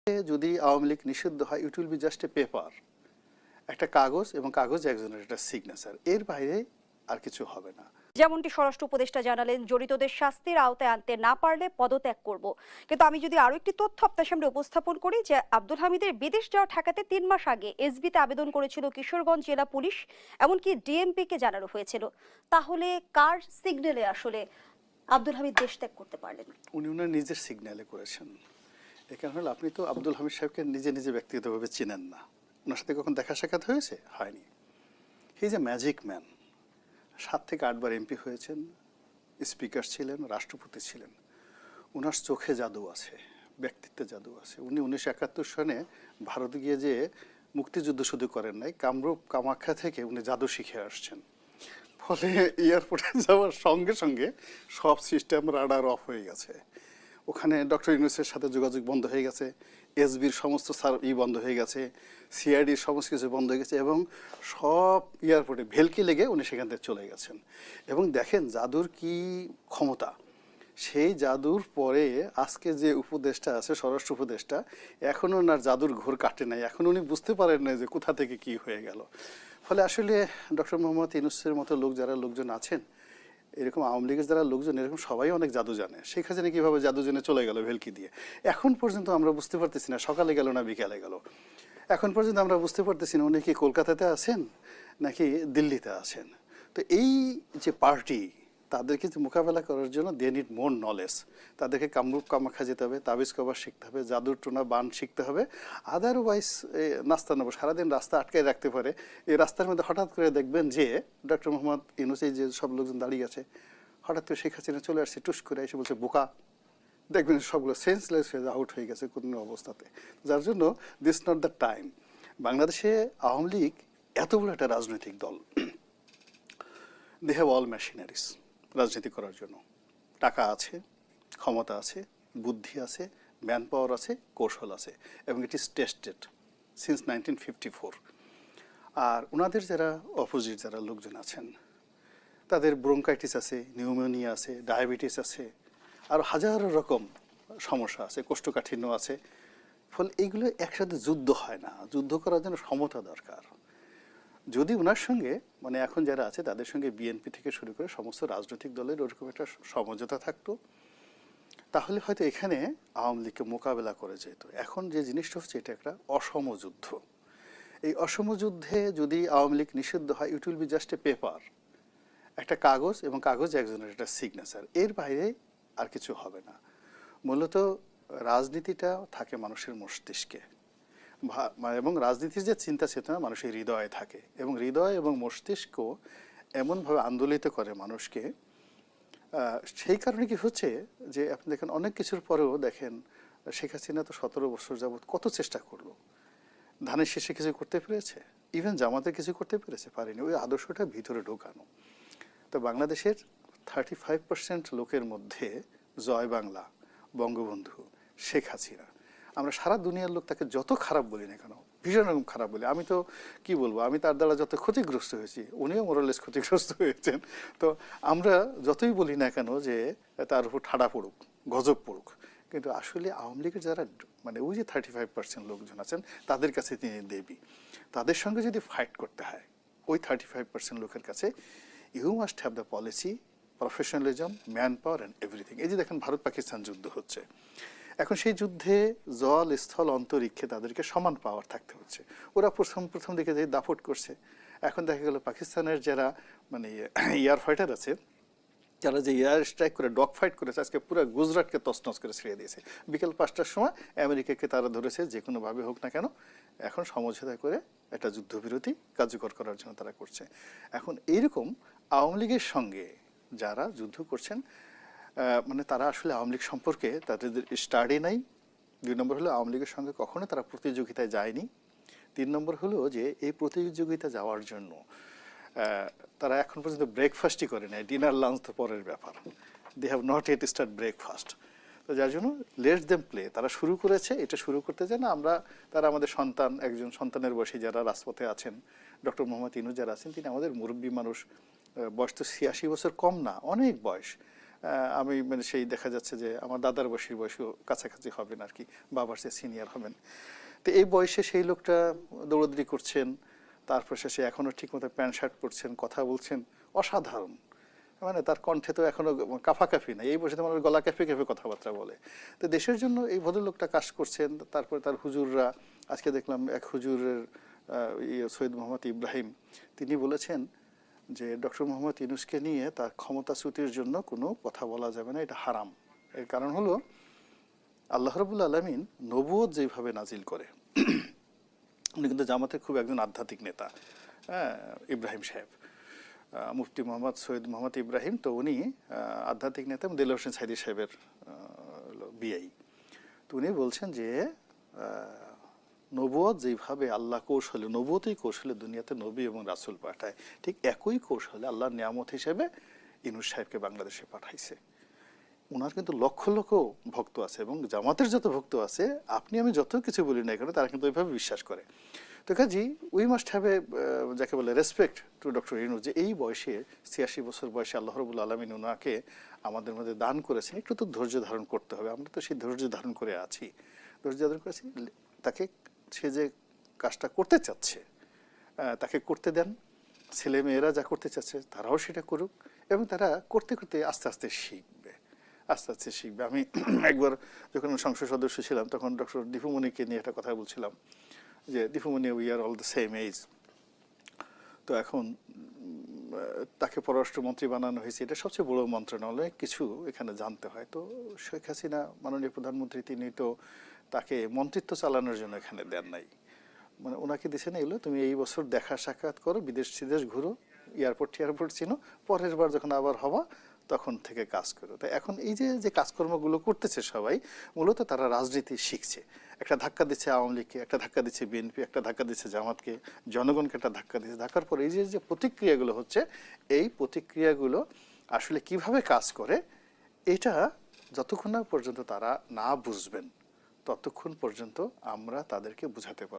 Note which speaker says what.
Speaker 1: যদি আওয়ামী লীগ নিষিদ্ধ হয়, it will be just a paper, একটা কাগজ, এবং কাগজে একজনের একটা সিগনেচার, এর বাইরে আর কিছু হবে না।
Speaker 2: যেমনটি স্বরাষ্ট্র উপদেষ্টা জানালেন, জড়িতদের শাস্তির আওতায় আনতে না পারলে পদত্যাগ করব। কিন্তু আমি যদি আরো একটি তথ্য আপনার সামনে উপস্থাপন করি, যে আব্দুল হামিদের বিদেশ যাওয়া ঠেকাতে 3 মাস আগে এসবিতে আবেদন করেছিল কিশোরগঞ্জ জেলা পুলিশ, এমনকি ডিএমপি কে জানানো হয়েছিল। তাহলে কার সিগন্যালে আসলে আব্দুল হামিদ দেশ ত্যাগ করতে পারলেন?
Speaker 1: উনি ওনার নিজের সিগন্যালে করেছেন। এ কারণে হলো, আপনি তো আব্দুল হামিদ সাহেবকে নিজে নিজে ব্যক্তিগতভাবে চিনেন না। ওনার সাথে কখন দেখা সাক্ষাৎ হয়েছে? হয়নি। He is a magic man. 7 থেকে 8 বার এমপি হয়েছেন, স্পিকার ছিলেন, রাষ্ট্রপতি ছিলেন। ওনার চোখে জাদু আছে, ব্যক্তিত্বে জাদু আছে। উনি 1971 সনে ভারতে গিয়ে যে মুক্তিযুদ্ধ শুধু করেন নাই, কামরূপ কামাখ্যা থেকে উনি জাদু শিখে আসছেন। ফলে এয়ারপোর্টে যাওয়ার সঙ্গে সঙ্গে সব সিস্টেম রাডার অফ হয়ে গেছে। ওখানে ডক্টর ইউনূসের সাথে যোগাযোগ বন্ধ হয়ে গেছে, এসবির সমস্ত বন্ধ হয়ে গেছে, সিআইডির সমস্ত কিছু বন্ধ হয়ে গেছে, এবং সব এয়ারপোর্টে ভেলকি লেগে উনি সেখান থেকে চলে গেছেন। এবং দেখেন জাদুর কি ক্ষমতা। সেই জাদুর পরে আজকে যে উপদেষ্টা আছে, স্বরাষ্ট্র উপদেষ্টা, এখনও ওনার জাদুর ঘোর কাটে নাই। এখন উনি বুঝতে পারেন না যে কোথা থেকে কি হয়ে গেল। ফলে আসলে ডক্টর মোহাম্মদ ইউনূসের মতো লোকজন আছেন, এরকম আওয়ামী লীগের যারা লোকজন, এরকম সবাই অনেক জাদু জানে। শেখ হাসিনা কীভাবে জাদু জেনে চলে গেল ভেলকি দিয়ে, এখন পর্যন্ত আমরা বুঝতে পারতেছি না। সকালে গেল না বিকালে গেল, এখন পর্যন্ত আমরা বুঝতে পারতেছি না উনি কি কলকাতাতে আছেন নাকি দিল্লিতে আছেন। তো এই যে পার্টি, তাদেরকে মোকাবেলা করার জন্য দে নিড মোর নলেজ। তাদেরকে কামরূপ কামাখ্যা যেতে হবে, তাবিজ কভার শিখতে হবে, জাদুর টোনা বান শিখতে হবে। আদারওয়াইজ নাস্তা নেবো, সারাদিন রাস্তা আটকায় রাখতে পারে। এই রাস্তার মধ্যে হঠাৎ করে দেখবেন যে ডক্টর মোহাম্মদ ইউনূস, এই যে সব লোকজন দাঁড়িয়ে আছে, হঠাৎ করে শেখ হাসিনা চলে আসছে, টুস করে এসে বলছে বোকা। দেখবেন সবগুলো সেন্সলেস হয়ে আউট হয়ে গেছে কোনো অবস্থাতে। যার জন্য দিস নট দ্য টাইম। বাংলাদেশে আওয়ামী লীগ এত বড় একটা রাজনৈতিক দল, দে হ্যাভ অল মেশিনারিজ রাজনীতি করার জন্য। টাকা আছে, ক্ষমতা আছে, বুদ্ধি আছে, ম্যান পাওয়ার আছে, কৌশল আছে, এবং ইট ইজ টেস্টেড সিন্স 1954। আর ওনাদের যারা অপোজিট যারা লোকজন আছেন, তাদের ব্রঙ্কাইটিস আছে, নিউমোনিয়া আছে, ডায়াবেটিস আছে, আর হাজারো রকম সমস্যা আছে, কোষ্ঠকাঠিন্য আছে। ফলে এইগুলো একসাথে যুদ্ধ হয় না। যুদ্ধ করার জন্য সমতা দরকার। যদি ওনার সঙ্গে মানে এখন যারা আছে তাদের সঙ্গে বিএনপি থেকে শুরু করে সমস্ত রাজনৈতিক দলের ওরকম একটা সমঝোতা থাকতো, তাহলে হয়তো এখানে আওয়ামী লীগকে মোকাবেলা করে যেত। এখন যে জিনিসটা হচ্ছে, এটা একটা অসম যুদ্ধ। এই অসম যুদ্ধে যদি আওয়ামী লীগ নিষিদ্ধ হয়, it will be just a paper, একটা কাগজ, এবং কাগজে একজনের একটা সিগনেচার, এর বাইরে আর কিছু হবে না। মূলত রাজনীতিটা থাকে মানুষের মস্তিষ্কে, এবং রাজনীতির যে চিন্তা চেতনা মানুষের হৃদয়ে থাকে, এবং হৃদয় এবং মস্তিষ্ক এমনভাবে আন্দোলিত করে মানুষকে। সেই কারণে কি হচ্ছে যে আপনি দেখেন অনেক কিছুর পরেও দেখেন শেখ হাসিনা তো 17 বছর যাবৎ কত চেষ্টা করলো, ধানের শীষে কিছু করতে পেরেছে, ইভেন জামাতে কিছু করতে পেরেছে, পারেনি। ওই আদর্শটা ভিতরে ঢোকানো। তো বাংলাদেশের 35% লোকের মধ্যে জয় বাংলা, বঙ্গবন্ধু, শেখ হাসিনা, আমরা সারা দুনিয়ার লোক তাকে যত খারাপ বলি না কেন, ভীষণ রকম খারাপ বলি। আমি তো কি বলবো, আমি তার দ্বারা যত ক্ষতিগ্রস্ত হয়েছি, উনিও মোরালেস ক্ষতিগ্রস্ত হয়েছেন। তো আমরা যতই বলি না কেন যে তার উপর ঠাড়া পড়ুক, গজব পড়ুক, কিন্তু আসলে আওয়ামী লীগের যারা মানে ওই যে 35% লোকজন আছেন, তাদের কাছে তিনি দেবী। তাদের সঙ্গে যদি ফাইট করতে হয় ওই 35% লোকের কাছে, you must have the policy, professionalism, manpower and everything. এই যে দেখেন ভারত পাকিস্তান যুদ্ধ হচ্ছে, এখন সেই যুদ্ধে জল, স্থল, অন্তরিক্ষে তাদেরকে সমান পাওয়ার থাকতে হচ্ছে। ওরা প্রথম দিকে যে দাপট করছে, এখন দেখা গেল পাকিস্তানের যারা মানে এয়ার ফাইটার আছে, যারা যে এয়ার স্ট্রাইক করে ডগ ফাইট করেছে, আজকে পুরো গুজরাটকে তছনছ করে ছেড়ে দিয়েছে। বিকেল 5টার সময় আমেরিকাকে তারা ধরেছে, যে কোনোভাবে হোক না কেন এখন সমঝোতা করে একটা যুদ্ধবিরতি কার্যকর করার জন্য তারা করছে। এখন এইরকম আওয়ামী লীগের সঙ্গে যারা যুদ্ধ করছেন, মানে তারা আসলে আওয়ামী লীগ সম্পর্কে তাদের স্টাডি নাই। 2 নম্বর হলো আওয়ামী লীগের সঙ্গে কখনো তারা প্রতিযোগিতায় যায়নি। 3 নম্বর হলো যে এই প্রতিযোগিতা যাওয়ার জন্য তারা এখন পর্যন্ত ব্রেকফাস্টই করে নেয়, ডিনার লাঞ্চ তো পরের ব্যাপার। They have not yet start breakfast. তো যার জন্য লেট দেম প্লে, তারা শুরু করেছে, এটা শুরু করতে চায় না। তারা আমাদের সন্তান, একজন সন্তানের বয়সী যারা রাজপথে আছেন, ডক্টর মোহাম্মদ ইউনূস যারা আছেন, তিনি আমাদের মুরব্বী মানুষ, বয়স তো 86 বছর কম না, অনেক বয়স। আমি মানে সেই দেখা যাচ্ছে যে আমার দাদার বয়সী বয়সও কাছাকাছি হবেন আর কি, বাবার চেয়ে সিনিয়র হবেন। তো এই বয়সে সেই লোকটা দৌড়দৌড়ি করছেন, তারপর শেষে এখনো ঠিকমতো প্যান্ট শার্ট পরছেন, কথা বলছেন, অসাধারণ। মানে তার কণ্ঠে তো এখনো কাফাকাফি না, এই বয়সে তো মানুষ গলা কেঁপে কেঁপে কথাবার্তা বলে। তো দেশের জন্য এই ভদ্রলোকটা কাজ করছেন। তারপরে তার হুজুররা, আজকে দেখলাম এক হুজুরের সৈয়দ মোহাম্মদ ইব্রাহিম, তিনি বলেছেন যে ডক্টর মোহাম্মদ ইউনূসকে নিয়ে তার ক্ষমতাচ্যুতির জন্য কোনো কথা বলা যাবে না, এটা হারাম। এর কারণ হলো আল্লাহ রাব্বুল আলামিন নবুয়ত যেভাবে নাজিল করে, উনি কিন্তু জামাতের খুব একজন আধ্যাত্মিক নেতা, ইব্রাহিম সাহেব, মুফতি মোহাম্মদ সৈয়দ মোহাম্মদ ইব্রাহিম, তো উনি আধ্যাত্মিক নেতা এবং দেলোয়ার হোসেন সাইদি সাহেবের বিআই। তো উনি বলছেন যে নবুয়ত যেভাবে আল্লাহ কৌশলে, নবুয়তই কৌশলে দুনিয়াতে নবী এবং রাসূল পাঠায়, ঠিক একই কৌশলে আল্লাহর নিয়ামত হিসেবে ইউনূস সাহেবকে বাংলাদেশে পাঠাইছে। ওনার কিন্তু লক্ষ লক্ষ ভক্ত আছে, এবং জামাতের যত ভক্ত আছে, আপনি আমি যত কিছু বলি না কেন, তারা কিন্তু ওইভাবে বিশ্বাস করে। তো কাজী উই মাস্ট হ্যাভ এ, যাকে বলে, রেসপেক্ট টু ডক্টর ইউনূস, যে এই বয়সে ৮৬ বছর বয়সে আল্লাহ রাব্বুল আলামিন ওনাকে আমাদের মধ্যে দান করেছেন। একটু তো ধৈর্য ধারণ করতে হবে, আমরা তো সেই ধৈর্য ধারণ করে আছি, ধৈর্য ধারণ করেছি। তাকে, সে যে কাজটা করতে চাচ্ছে তাকে করতে দেন, ছেলে মেয়েরা যা করতে চাচ্ছে তারাও সেটা করুক, এবং তারা করতে করতে আস্তে আস্তে শিখবে, আস্তে আস্তে শিখবে। আমি একবার যখন সংসদ সদস্য ছিলাম তখন ডক্টর দীপুমণিকে নিয়ে একটা কথা বলছিলাম, যে Dipu Moni, we are all the same age. তো এখন তাকে পররাষ্ট্রমন্ত্রী বানানো হয়েছে, এটা সবচেয়ে বড় মন্ত্রণালয়, কিছু এখানে জানতে হয়। তো শেখ হাসিনা মাননীয় প্রধানমন্ত্রী, তিনি তো তাকে মন্ত্রিত্ব চালানোর জন্য এখানে দেন নাই, মানে ওনাকে দিয়েছেন এগুলো, তুমি এই বছর দেখা সাক্ষাৎ করো, বিদেশ সিদেশ ঘুরো, এয়ারপোর্ট চিনো, পরের বার যখন আবার হবা তখন থেকে কাজ করো। তো এখন এই যে যে কাজকর্মগুলো করতেছে সবাই, মূলত তারা রাজনীতি শিখছে। একটা ধাক্কা দিচ্ছে আওয়ামী লীগকে, একটা ধাক্কা দিচ্ছে বিএনপি, একটা ধাক্কা দিচ্ছে জামাতকে, জনগণকে একটা ধাক্কা দিচ্ছে। ধাক্কার পর এই যে যে প্রতিক্রিয়াগুলো হচ্ছে, এই প্রতিক্রিয়াগুলো আসলে কিভাবে কাজ করে, এটা যতক্ষণ না পর্যন্ত তারা না বুঝবেন, ততক্ষণ পর্যন্ত আমরা তাদেরকে বোঝাতে পারব